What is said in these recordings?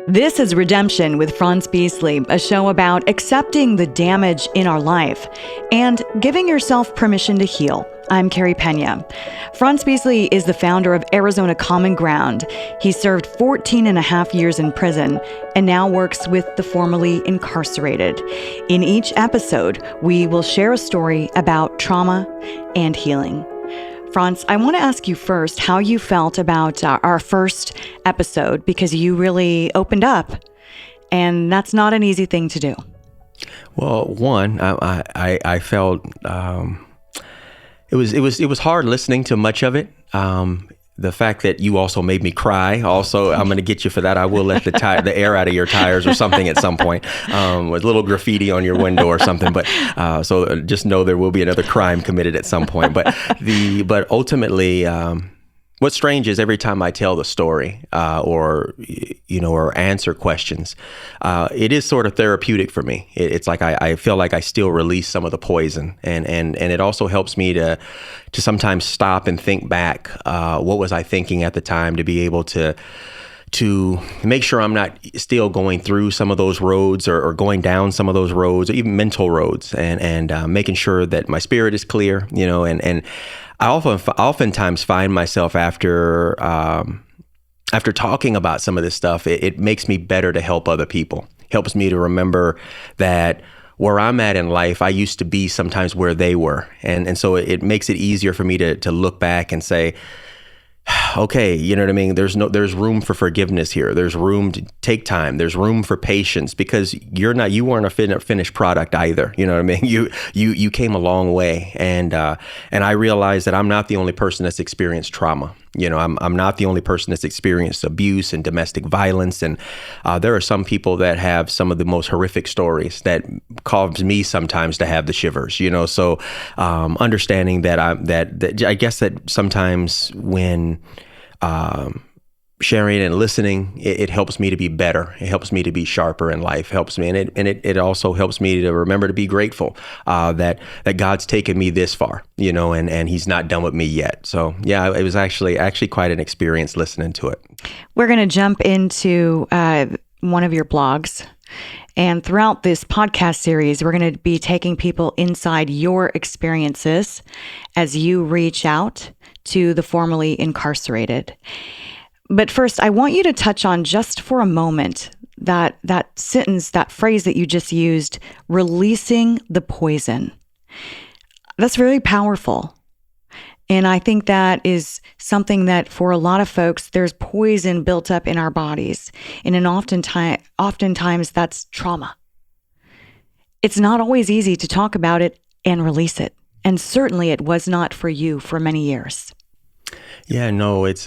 This is Redemption with Frantz Beasley, a show about accepting the damage in our life and giving yourself permission to heal. I'm Carrie Pena. Frantz Beasley is the founder of Arizona Common Ground. He served 14 and a half years in prison and now works with the formerly incarcerated. In each episode, we will share a story about trauma and healing. Frantz, I want to ask you first how you felt about our first episode, because you really opened up, and that's not an easy thing to do. Well, one, I felt it was hard listening to much of it. The fact that you also made me cry. Also, I'm going to get you for that. I will let the air out of your tires or something at some point, with a little graffiti on your window or something. But so just know there will be another crime committed at some point. But ultimately, what's strange is every time I tell the story or answer questions, it is sort of therapeutic for me. It's like I feel like I still release some of the poison, and it also helps me to sometimes stop and think back. What was I thinking at the time, to be able to make sure I'm not still going through some of those roads or going down some of those roads, or even mental roads, and making sure that my spirit is clear, and I oftentimes find myself after talking about some of this stuff, it makes me better to help other people. Helps me to remember that where I'm at in life, I used to be sometimes where they were. And so it makes it easier for me to look back and say, okay, you know what I mean? There's room for forgiveness here. There's room to take time. There's room for patience, because you weren't a finished product either. You know what I mean? You came a long way. And I realized that I'm not the only person that's experienced trauma. I'm not the only person that's experienced abuse and domestic violence. And there are some people that have some of the most horrific stories that cause me sometimes to have the shivers, So understanding that I guess that sometimes when sharing and listening, it helps me to be better. It helps me to be sharper in life. Helps me, and it also helps me to remember to be grateful that God's taken me this far, and He's not done with me yet. So yeah, it was actually quite an experience listening to it. We're going to jump into one of your blogs. And throughout this podcast series, we're going to be taking people inside your experiences as you reach out to the formerly incarcerated. But first, I want you to touch on, just for a moment, that sentence, that phrase that you just used, releasing the poison. That's very powerful. And I think that is something that for a lot of folks, there's poison built up in our bodies. And oftentimes that's trauma. It's not always easy to talk about it and release it. And certainly it was not for you for many years. Yeah, no, it's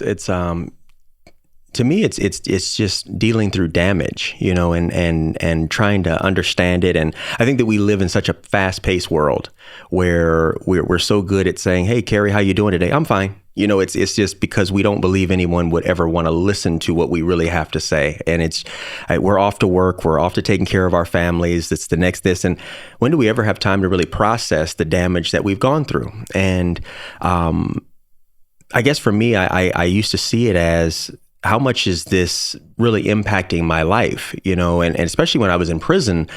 to me, it's just dealing through damage, and trying to understand it. And I think that we live in such a fast-paced world where we're so good at saying, "Hey, Carrie, how you doing today?" "I'm fine." It's just because we don't believe anyone would ever want to listen to what we really have to say. And we're off to work, we're off to taking care of our families. It's the next this, and when do we ever have time to really process the damage that we've gone through? And I guess for me, I used to see it as, how much is this really impacting my life? And especially when I was in prison,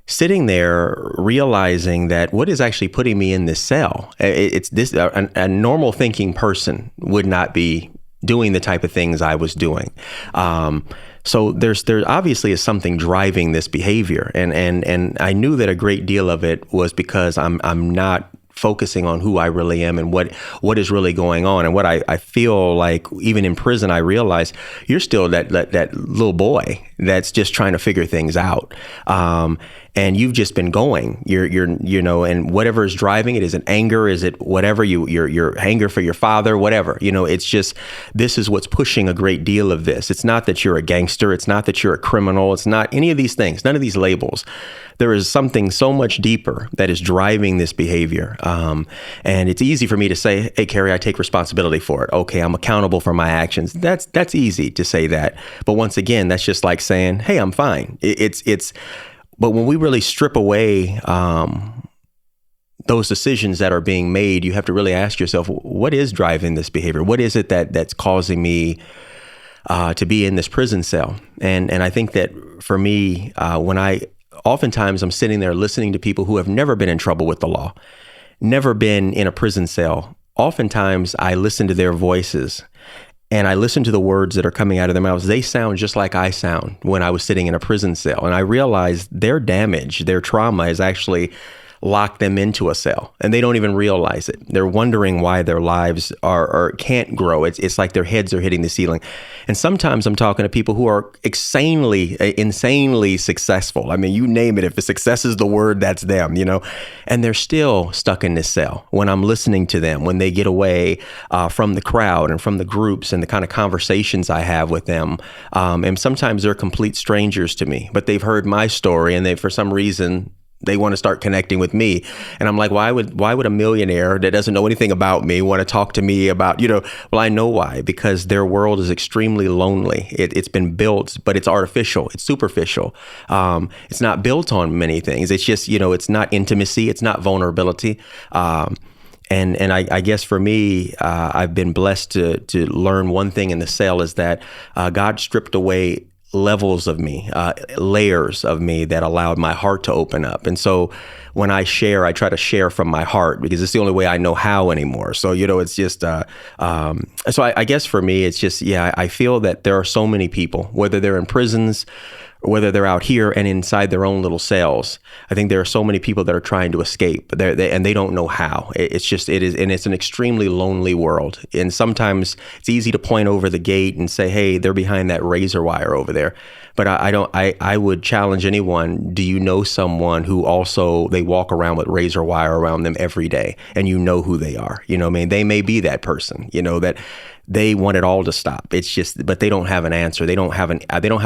sitting there realizing that what is actually putting me in this cell, it's this, a normal thinking person would not be doing the type of things I was doing. So there obviously is something driving this behavior. And I knew that a great deal of it was because I'm not focusing on who I really am and what is really going on. And what I feel like, even in prison, I realized you're still that little boy that's just trying to figure things out. And you've just been going, and whatever is driving it, is it anger? Is it whatever, your anger for your father, whatever, it's just, this is what's pushing a great deal of this. It's not that you're a gangster. It's not that you're a criminal. It's not any of these things, none of these labels. There is something so much deeper that is driving this behavior. And it's easy for me to say, "Hey, Carrie, I take responsibility for it. Okay, I'm accountable for my actions." That's easy to say that. But once again, that's just like saying, "Hey, I'm fine." But when we really strip away those decisions that are being made, you have to really ask yourself, what is driving this behavior? What is it that's causing me to be in this prison cell. And I think that for me, oftentimes I'm sitting there listening to people who have never been in trouble with the law, never been in a prison cell. Oftentimes I listen to their voices and I listen to the words that are coming out of their mouths. They sound just like I sound when I was sitting in a prison cell. And I realized their damage, their trauma has actually locked them into a cell, and they don't even realize it. They're wondering why their lives can't grow. It's like their heads are hitting the ceiling. And sometimes I'm talking to people who are insanely successful. I mean, you name it. If success is the word, that's them, and they're still stuck in this cell. When I'm listening to them, when they get away from the crowd and from the groups and the kind of conversations I have with them, and sometimes they're complete strangers to me, but they've heard my story and for some reason, they want to start connecting with me. And I'm like, why would a millionaire that doesn't know anything about me want to talk to me about, well, I know why, because their world is extremely lonely. It's been built, but it's artificial. It's superficial. It's not built on many things. It's just, it's not intimacy. It's not vulnerability. And I guess for me, I've been blessed to learn one thing in the cell is that God stripped away levels of me, layers of me that allowed my heart to open up. And so when I share, I try to share from my heart because it's the only way I know how anymore. So, it's just, so I guess for me, it's just, I feel that there are so many people, whether they're in prisons, whether they're out here and inside their own little cells. I think there are so many people that are trying to escape, and they don't know how. It's an extremely lonely world. And sometimes it's easy to point over the gate and say, hey, they're behind that razor wire over there. But I would challenge anyone, do you know someone who also, they walk around with razor wire around them every day and you know who they are? They may be that person, that they want it all to stop. It's just, but they don't have an answer. They don't have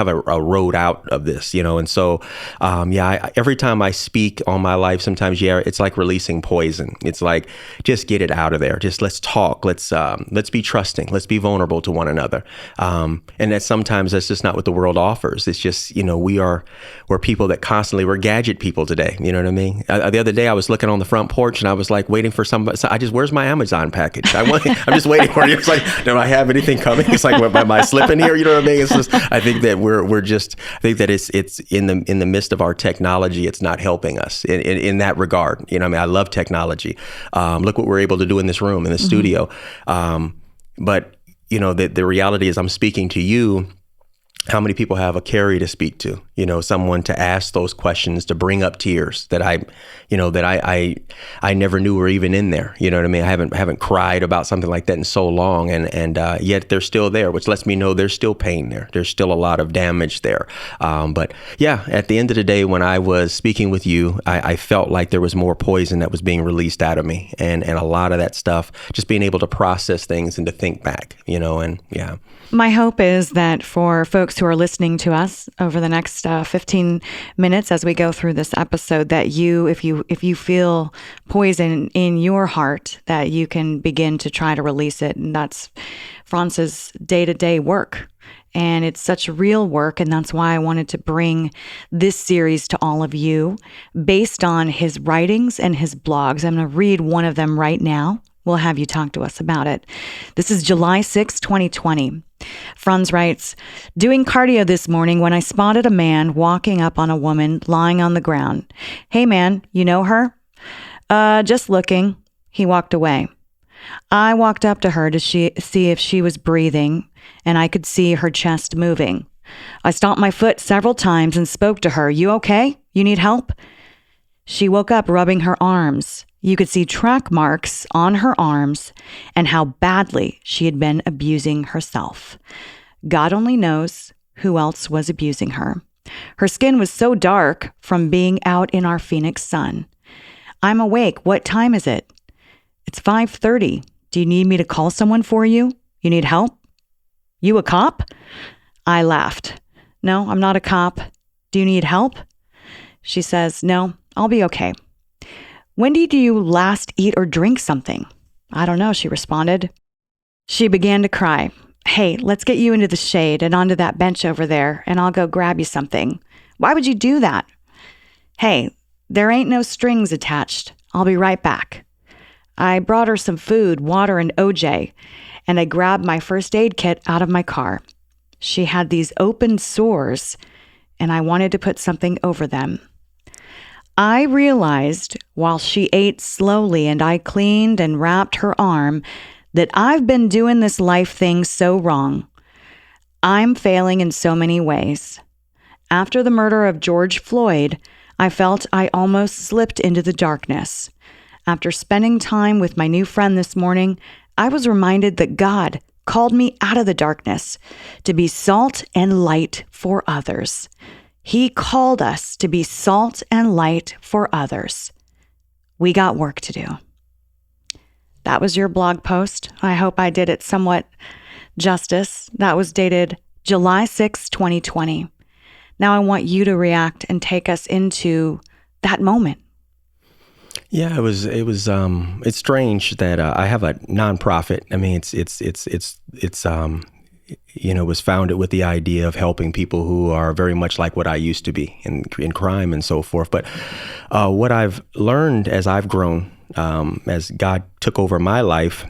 a road out of this, And so, every time I speak on my life, sometimes, it's like releasing poison. It's like, just get it out of there. Just let's talk. Let's be trusting. Let's be vulnerable to one another. And that sometimes that's just not what the world offers. It's just, we're people that we're gadget people today. You know what I mean? The other day I was looking on the front porch and I was like waiting for somebody. Where's my Amazon package? I'm just waiting for it. It's like, do I have anything coming? It's like, am I slipping here? You know what I mean? It's just, I think that I think that it's in the midst of our technology, it's not helping us in that regard. I love technology. Look what we're able to do in this room, in the studio. But the reality is I'm speaking to you. How many people have a Carrie to speak to, someone to ask those questions, to bring up tears that I never knew were even in there. You know what I mean? I haven't cried about something like that in so long. And yet they're still there, which lets me know there's still pain there. There's still a lot of damage there. But at the end of the day, when I was speaking with you, I felt like there was more poison that was being released out of me. And a lot of that stuff, just being able to process things and to think back, My hope is that for folks who are listening to us over the next 15 minutes as we go through this episode, that if you feel poison in your heart, that you can begin to try to release it. And that's Frantz's day-to-day work. And it's such real work. And that's why I wanted to bring this series to all of you based on his writings and his blogs. I'm going to read one of them right now. We'll have you talk to us about it. This is July 6, 2020. Frantz writes, doing cardio this morning when I spotted a man walking up on a woman lying on the ground. Hey man, you know her? Just looking. He walked away. I walked up to her to see if she was breathing, and I could see her chest moving. I stomped my foot several times and spoke to her. You okay? You need help? She woke up rubbing her arms. You could see track marks on her arms and how badly she had been abusing herself. God only knows who else was abusing her. Her skin was so dark from being out in our Phoenix sun. I'm awake. What time is it? It's 5:30. Do you need me to call someone for you? You need help? You a cop? I laughed. No, I'm not a cop. Do you need help? She says, no, I'll be okay. When did you last eat or drink something? I don't know, she responded. She began to cry. Hey, let's get you into the shade and onto that bench over there, and I'll go grab you something. Why would you do that? Hey, there ain't no strings attached. I'll be right back. I brought her some food, water, and OJ, and I grabbed my first aid kit out of my car. She had these open sores, and I wanted to put something over them. I realized while she ate slowly and I cleaned and wrapped her arm that I've been doing this life thing so wrong. I'm failing in so many ways. After the murder of George Floyd, I felt I almost slipped into the darkness. After spending time with my new friend this morning, I was reminded that God called me out of the darkness to be salt and light for others. He called us to be salt and light for others. We got work to do. That was your blog post. I hope I did it somewhat justice. That was dated July 6, 2020. Now I want you to react and take us into that moment. Yeah, it's strange that I have a nonprofit. I mean, it was founded with the idea of helping people who are very much like what I used to be in crime and so forth. But what I've learned as I've grown, as God took over my life,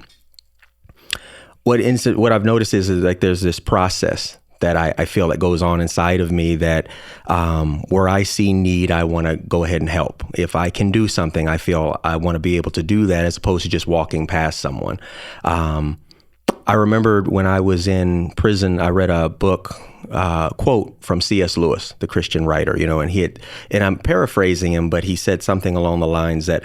what I've noticed is like there's this process that I feel that goes on inside of me that where I see need, I want to go ahead and help. If I can do something, I feel I want to be able to do that as opposed to just walking past someone. I remembered when I was in prison, I read a book, quote from C.S. Lewis, the Christian writer, and I'm paraphrasing him, but he said something along the lines that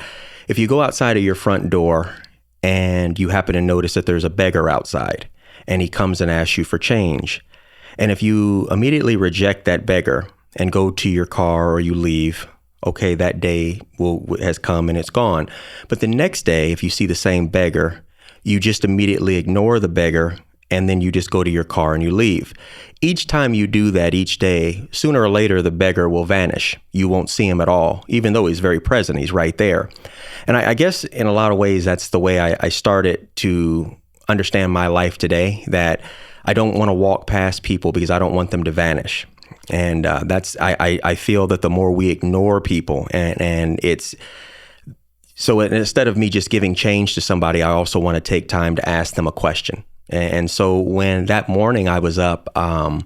if you go outside of your front door and you happen to notice that there's a beggar outside and he comes and asks you for change, and if you immediately reject that beggar and go to your car or you leave, okay, that day has come and it's gone. But the next day, if you see the same beggar, you just immediately ignore the beggar and then you just go to your car and you leave. Each time you do that each day, sooner or later, the beggar will vanish. You won't see him at all, even though he's very present. He's right there. And I guess in a lot of ways, that's the way I started to understand my life today, that I don't want to walk past people because I don't want them to vanish. And I feel that the more we ignore people and it's, so instead of me just giving change to somebody, I also want to take time to ask them a question. And so when that morning I was up, and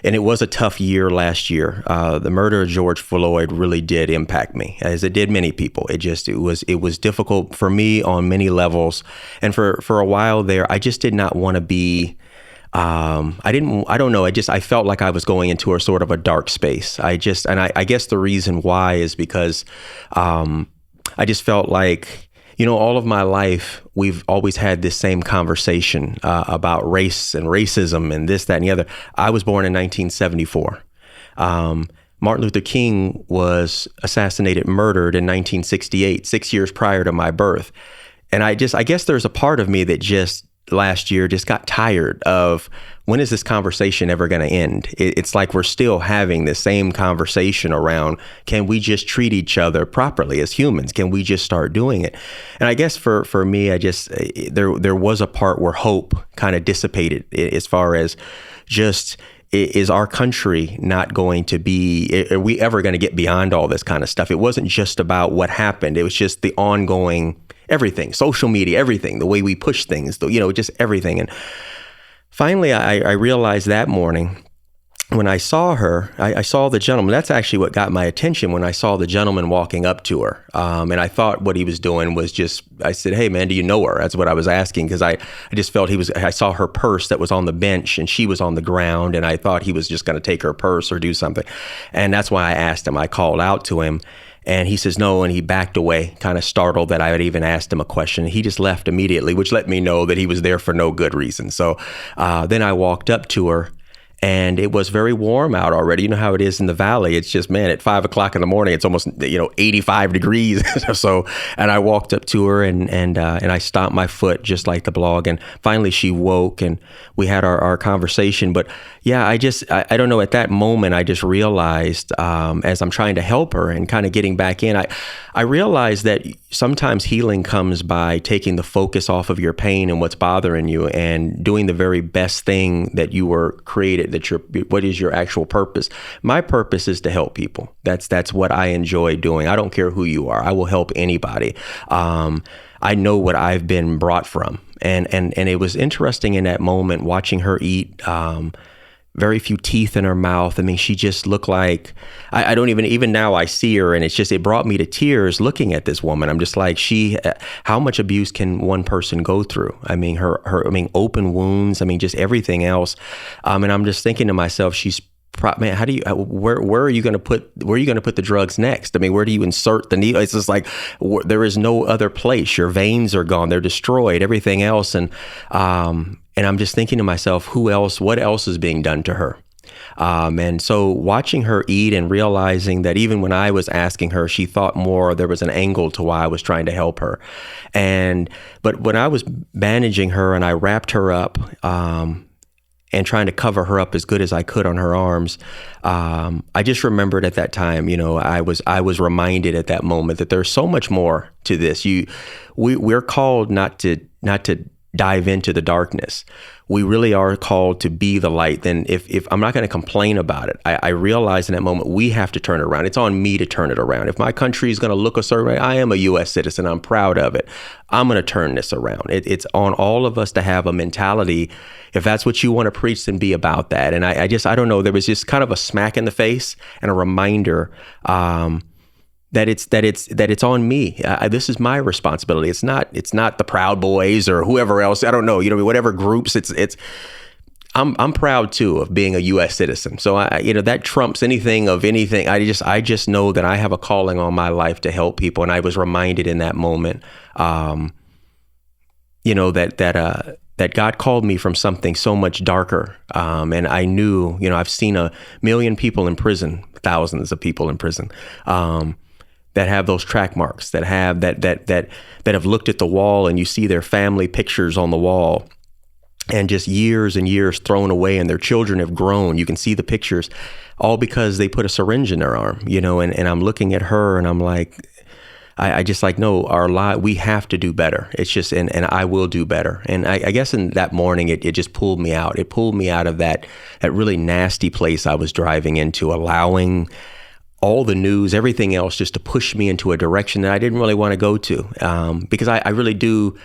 it was a tough year last year, the murder of George Floyd really did impact me, as it did many people. It was difficult for me on many levels. And for a while there, I just did not want to be, I felt like I was going into a sort of a dark space. I guess the reason why is because, I just felt like, all of my life, we've always had this same conversation about race and racism and this, that, and the other. I was born in 1974. Martin Luther King was murdered in 1968, 6 years prior to my birth. And I guess there's a part of me that just last year just got tired of, when is this conversation ever going to end? It's like we're still having the same conversation around, can we just treat each other properly as humans? Can we just start doing it? And I guess for me, there was a part where hope kind of dissipated as far as just, is our country not going to be, are we ever going to get beyond all this kind of stuff? It wasn't just about what happened. It was just the ongoing everything, social media, everything, the way we push things, just everything. And finally, I realized that morning when I saw her, I saw the gentleman. That's actually what got my attention when I saw the gentleman walking up to her. And I thought what he was doing was I said, hey, man, do you know her? That's what I was asking, because I just felt I saw her purse that was on the bench and she was on the ground. And I thought he was just going to take her purse or do something. And that's why I asked him. I called out to him. And he says no, and he backed away, kind of startled that I had even asked him a question. He just left immediately, which let me know that he was there for no good reason. So then I walked up to her, and it was very warm out already. You know how it is in the valley. It's just, man, at 5 o'clock in the morning, it's almost 85 degrees. So, and I walked up to her and I stomped my foot just like the blog. And finally, she woke, and we had our conversation. But yeah, I don't know. At that moment, I just realized as I'm trying to help her and kind of getting back in, I realized that sometimes healing comes by taking the focus off of your pain and what's bothering you and doing the very best thing that you were created. What is your actual purpose? My purpose is to help people. That's what I enjoy doing. I don't care who you are. I will help anybody. I know what I've been brought from. And it was interesting in that moment watching her eat, very few teeth in her mouth. I mean, she just looked like, I don't even now I see her, and it brought me to tears looking at this woman. I'm just like, how much abuse can one person go through? I mean, I mean, open wounds, I mean, just everything else. And I'm just thinking to myself, man, how do you, where are you going to put the drugs next? I mean, where do you insert the needle? It's just like, there is no other place. Your veins are gone. They're destroyed, everything else. And I'm just thinking to myself, what else is being done to her? And so watching her eat and realizing that even when I was asking her, she thought more, there was an angle to why I was trying to help her. But when I was bandaging her and I wrapped her up, and trying to cover her up as good as I could on her arms, I just remembered at that time, I was reminded at that moment that there's so much more to this. We're called not to dive into the darkness. We really are called to be the light. Then if I'm not going to complain about it, I realize in that moment, we have to turn it around. It's on me to turn it around. If my country is going to look a certain way, I am a U.S. citizen. I'm proud of it. I'm going to turn this around. It's on all of us to have a mentality. If that's what you want to preach, then be about that. And I don't know, there was just kind of a smack in the face and a reminder, that it's on me. This is my responsibility. It's not the Proud Boys or whoever else. I don't know. Whatever groups. I'm proud too of being a U.S. citizen. So that trumps anything of anything. I just know that I have a calling on my life to help people, and I was reminded in that moment, that God called me from something so much darker. And I knew, I've seen 1 million people in prison, thousands of people in prison. That have those track marks, that have looked at the wall, and you see their family pictures on the wall, and just years and years thrown away, and their children have grown. You can see the pictures, all because they put a syringe in their arm, and I'm looking at her, and I'm like, I just like, no, we have to do better. It's just, and I will do better. And I guess in that morning, it just pulled me out. It pulled me out of that really nasty place I was driving into, allowing all the news, everything else, just to push me into a direction that I didn't really want to go to, because I really do.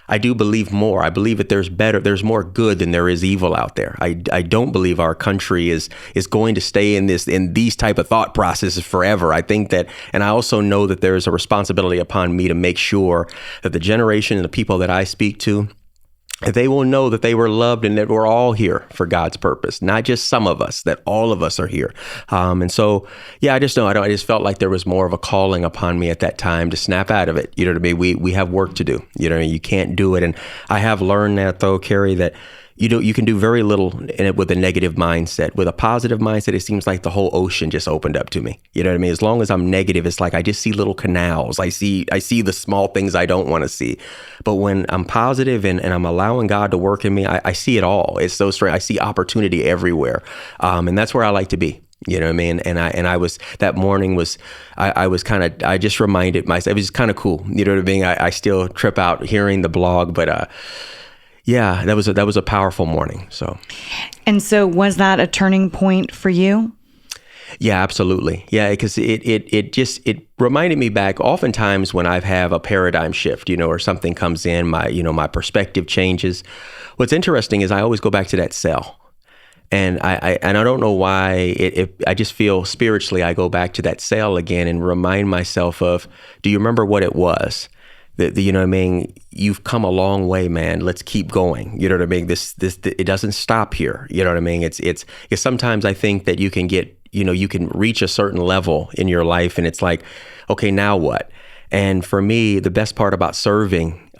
I do believe more. I believe that there's more good than there is evil out there. I don't believe our country is going to stay in these type of thought processes forever. I think that, and I also know that there is a responsibility upon me to make sure that the generation and the people that I speak to, they will know that they were loved and that we're all here for God's purpose, not just some of us, that all of us are here. And so, yeah, I just felt like there was more of a calling upon me at that time to snap out of it. You know what I mean? We have work to do. You know what I mean? You can't do it. And I have learned that though, Carrie, that you can do very little in it with a negative mindset. With a positive mindset, it seems like the whole ocean just opened up to me. You know what I mean? As long as I'm negative, it's like I just see little canals. I see the small things I don't want to see. But when I'm positive and I'm allowing God to work in me, I see it all. It's so strange. I see opportunity everywhere. And that's where I like to be. You know what I mean? And I was, that morning was, I just reminded myself, it was just kind of cool. You know what I mean? I still trip out hearing the blog, but, yeah, that was a powerful morning. And so was that a turning point for you? Yeah, absolutely. Yeah, because it reminded me back. Oftentimes when I have a paradigm shift, or something comes in, my perspective changes. What's interesting is I always go back to that cell. And I don't know why. I just feel spiritually I go back to that cell again and remind myself of, do you remember what it was? You know what I mean? You've come a long way, man. Let's keep going. You know what I mean? This it doesn't stop here. You know what I mean? It's sometimes I think that you can get, you can reach a certain level in your life, and it's like, okay, now what? And for me, the best part about serving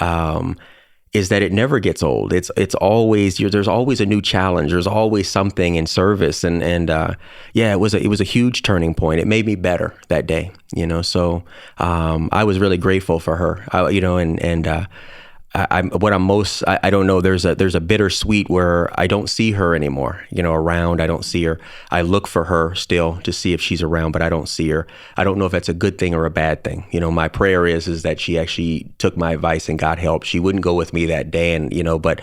is that it never gets old. It's always, there's always a new challenge. There's always something in service. And yeah, it was a huge turning point. It made me better that day, so I was really grateful for her, I don't know, there's a bittersweet where I don't see her anymore, around. I don't see her. I look for her still to see if she's around, but I don't see her. I don't know if that's a good thing or a bad thing. My prayer is that she actually took my advice and got help. She wouldn't go with me that day, and but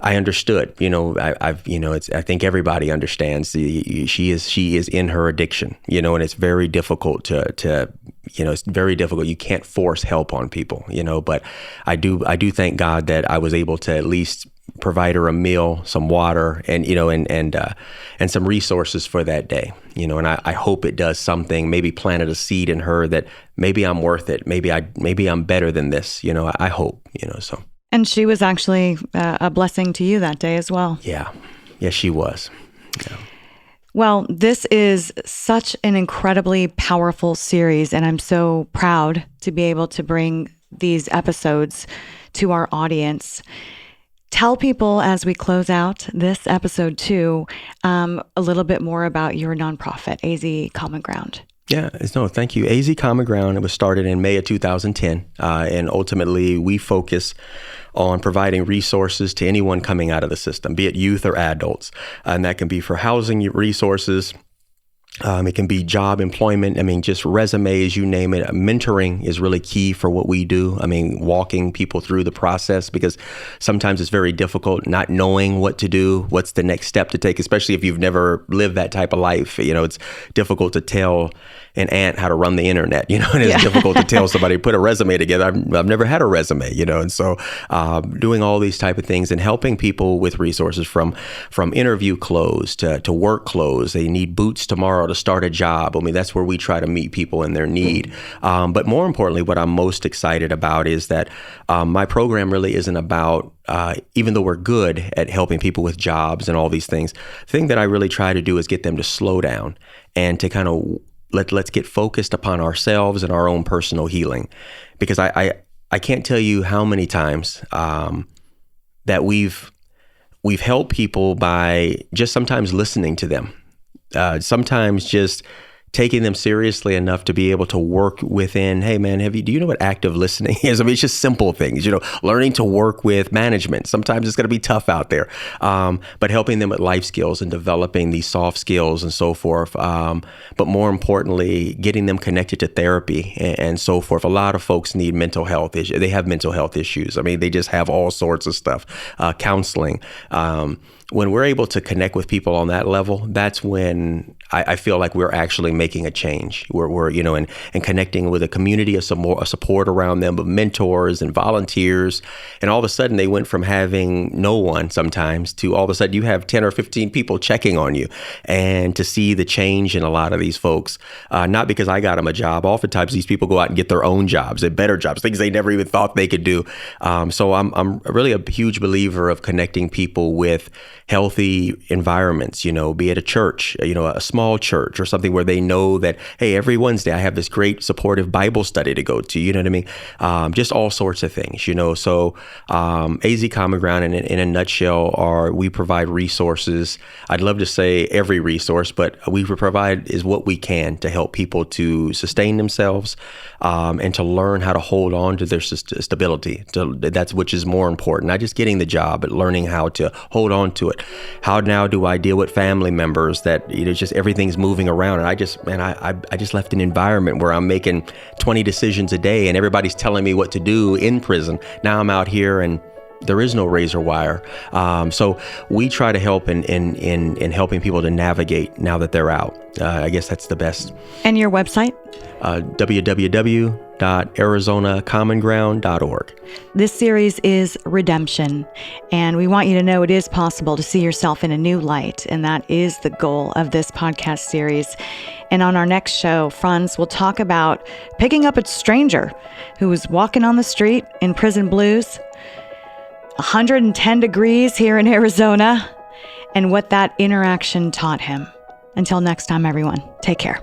I understood. I think everybody understands. She is in her addiction. And it's very difficult to it's very difficult. You can't force help on people. But I do thank God that I was able to at least provide her a meal, some water, and and some resources for that day. And I hope it does something. Maybe planted a seed in her that maybe I'm worth it. Maybe I'm better than this. I hope. So. And she was actually a blessing to you that day as well. Yeah, she was. Yeah. Well, this is such an incredibly powerful series, and I'm so proud to be able to bring these episodes to our audience. Tell people as we close out this episode too, a little bit more about your nonprofit, AZ Common Ground. Yeah, no, thank you. AZ Common Ground, it was started in May of 2010, and ultimately we focus on providing resources to anyone coming out of the system, be it youth or adults, and that can be for housing resources. It can be job employment. Just resumes, you name it. Mentoring is really key for what we do. Walking people through the process, because sometimes it's very difficult not knowing what to do, what's the next step to take, especially if you've never lived that type of life. It's difficult to tell an aunt how to run the internet, and it's difficult to tell somebody, put a resume together. I've never had a resume, and so doing all these type of things and helping people with resources from interview clothes to work clothes. They need boots tomorrow to start a job. That's where we try to meet people in their need. But more importantly, what I'm most excited about is that my program really isn't about, even though we're good at helping people with jobs and all these things, the thing that I really try to do is get them to slow down and to kind of let's get focused upon ourselves and our own personal healing. Because I can't tell you how many times that we've helped people by just sometimes listening to them. Sometimes just taking them seriously enough to be able to work within, hey man, do you know what active listening is? It's just simple things, learning to work with management. Sometimes it's going to be tough out there, but helping them with life skills and developing these soft skills and so forth. But more importantly, getting them connected to therapy and so forth. A lot of folks need mental health issues. They have mental health issues. They just have all sorts of stuff, counseling. When we're able to connect with people on that level, that's when I feel like we're actually making a change. We're and connecting with a community of a support around them, of mentors and volunteers. And all of a sudden they went from having no one sometimes to all of a sudden you have 10 or 15 people checking on you. And to see the change in a lot of these folks, not because I got them a job. Oftentimes these people go out and get their own jobs and better jobs, things they never even thought they could do. So I'm really a huge believer of connecting people with healthy environments, be it a church, a small church or something where they know that, hey, every Wednesday I have this great supportive Bible study to go to, you know what I mean? Just all sorts of things, So AZ Common Ground in a nutshell we provide resources. I'd love to say every resource, but we provide is what we can to help people to sustain themselves and to learn how to hold on to their stability. That's which is more important, not just getting the job, but learning how to hold on to it. How now do I deal with family members that just everything's moving around, and I just left an environment where I'm making 20 decisions a day and everybody's telling me what to do in prison. Now I'm out here and there is no razor wire. So we try to help in helping people to navigate now that they're out. I guess that's the best. And your website? www.arizonacommonground.org. This series is Redemption, and we want you to know it is possible to see yourself in a new light, and that is the goal of this podcast series. And on our next show, Frantz will talk about picking up a stranger who was walking on the street in prison blues, 110 degrees here in Arizona, and what that interaction taught him. Until next time, everyone, take care.